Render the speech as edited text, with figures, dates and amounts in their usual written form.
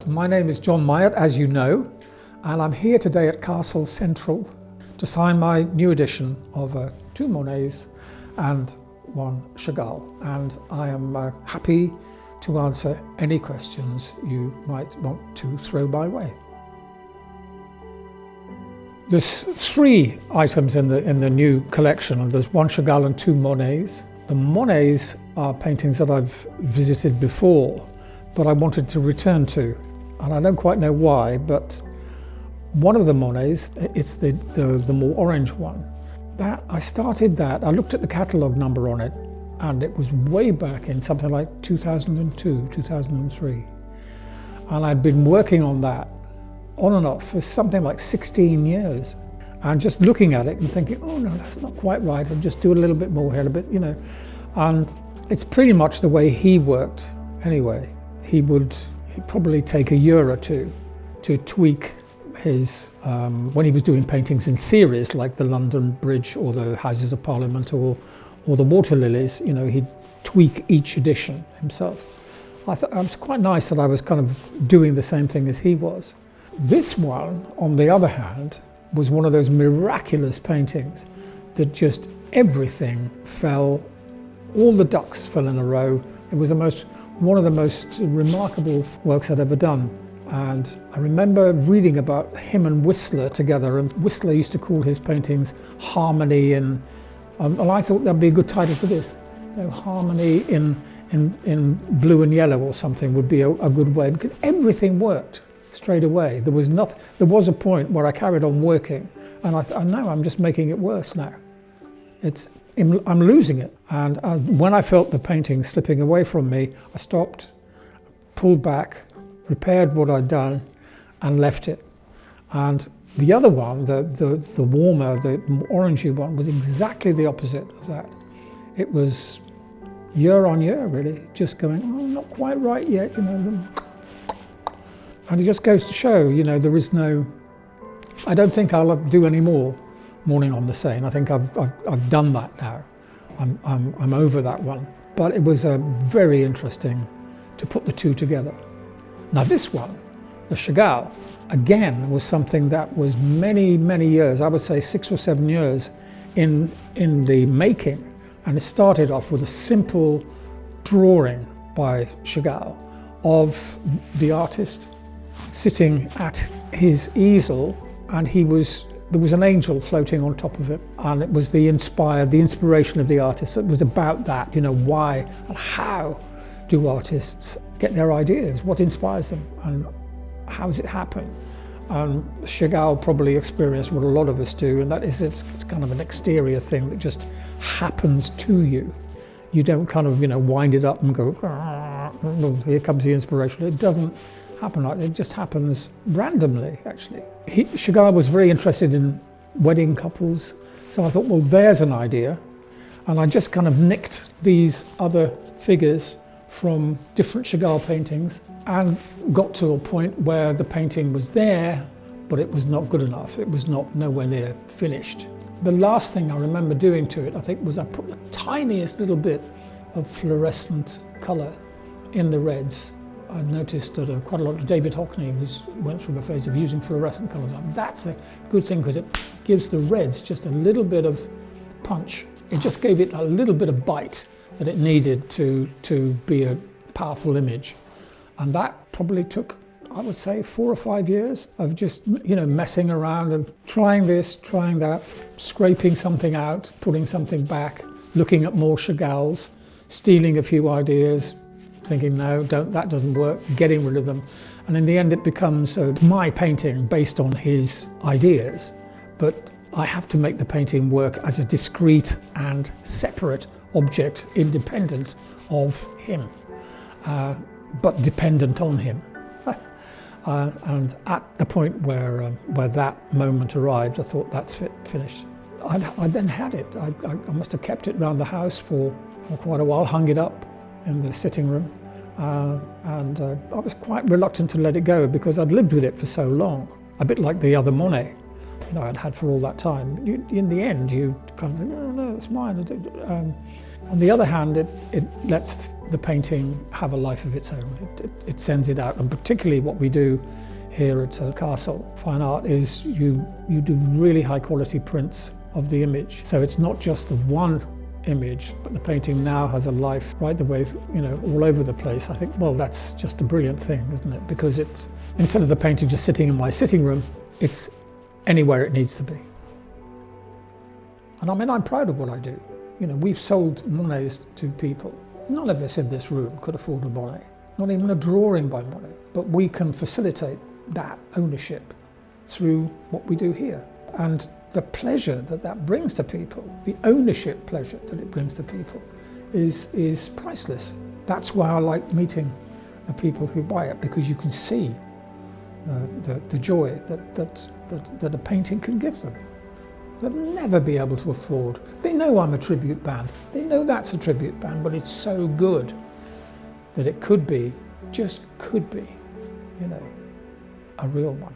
My name is John Myatt, as you know, and I'm here today at Castle Central to sign my new edition of two Monets and one Chagall. And I am happy to answer any questions you might want to throw my way. There's three items in the new collection, and there's one Chagall and two Monets. The Monets are paintings that I've visited before, but I wanted to return to. And I don't quite know why, but one of the Monets, it's the more orange one. I started that, I looked at the catalogue number on it, and it was way back in something like 2002, 2003. And I'd been working on that on and off for something like 16 years. And just looking at it and thinking, oh no, that's not quite right, and just do a little bit more here, a bit, you know. And it's pretty much the way he worked anyway. He'd probably take a year or two to tweak his, when he was doing paintings in series like the London Bridge or the Houses of Parliament or the Water Lilies, you know, he'd tweak each edition himself. I thought it was quite nice that I was kind of doing the same thing as he was. This one, on the other hand, was one of those miraculous paintings that just everything fell, all the ducks fell in a row. It was one of the most remarkable works I'd ever done. And I remember reading about him and Whistler together, and Whistler used to call his paintings Harmony and I thought that'd be a good title for this. You know, Harmony in blue and yellow or something would be a good way, because everything worked straight away. There was a point where I carried on working, and I know I'm just making it worse now. I'm losing it. And when I felt the painting slipping away from me, I stopped, pulled back, repaired what I'd done, and left it. And the other one, the warmer, the orangey one, was exactly the opposite of that. It was year on year, really, just going, oh, not quite right yet, you know. And it just goes to show, you know, I don't think I'll do any more Morning on the Seine. I think I've done that now. I'm over that one. But it was very interesting to put the two together. Now this one, the Chagall, again, was something that was many, many years, I would say 6 or 7 years in the making. And it started off with a simple drawing by Chagall of the artist sitting at his easel, and there was an angel floating on top of it, and it was the inspiration of the artist. It was about that, you know, why and how do artists get their ideas, what inspires them, and how does it happen? Chagall probably experienced what a lot of us do, and that is it's kind of an exterior thing that just happens to you. You don't kind of, you know, wind it up and go, here comes the inspiration. It doesn't happen like that. It just happens randomly, actually. Chagall was very interested in wedding couples, so I thought, well, there's an idea. And I just kind of nicked these other figures from different Chagall paintings and got to a point where the painting was there, but it was not good enough. It was nowhere near finished. The last thing I remember doing to it, I think, was I put the tiniest little bit of fluorescent colour in the reds. I noticed that quite a lot of David Hockney went through a phase of using fluorescent colours. That's a good thing, because it gives the reds just a little bit of punch. It just gave it a little bit of bite that it needed to be a powerful image. And that probably took, I would say, 4 or 5 years of just, you know, messing around and trying this, trying that, scraping something out, putting something back, looking at more Chagalls, stealing a few ideas, thinking, no, that doesn't work, getting rid of them. And in the end, it becomes my painting based on his ideas. But I have to make the painting work as a discrete and separate object, independent of him, but dependent on him. And at the point where that moment arrived, I thought, that's finished. I then had it. I must have kept it around the house for quite a while, hung it up in the sitting room, and I was quite reluctant to let it go, because I'd lived with it for so long, a bit like the other Monet, you know, I'd had for all that time. In the end, you kind of think, oh no, it's mine. On the other hand, it lets the painting have a life of its own. It sends it out, and particularly what we do here at Castle Fine Art is you do really high quality prints of the image. So it's not just the one image, but the painting now has a life right the way, all over the place. I think, well, that's just a brilliant thing, isn't it? Because it's, instead of the painting just sitting in my sitting room, it's anywhere it needs to be. And I mean, I'm proud of what I do. We've sold Monets to people. None of us in this room could afford a Monet, not even a drawing by Monet. But we can facilitate that ownership through what we do here. And the pleasure that brings to people, the ownership pleasure that it brings to people is priceless. That's why I like meeting the people who buy it, because you can see the joy that a painting can give them. They'll never be able to afford. They know I'm a tribute band. They know that's a tribute band, but it's so good that it could be, just could be, a real one.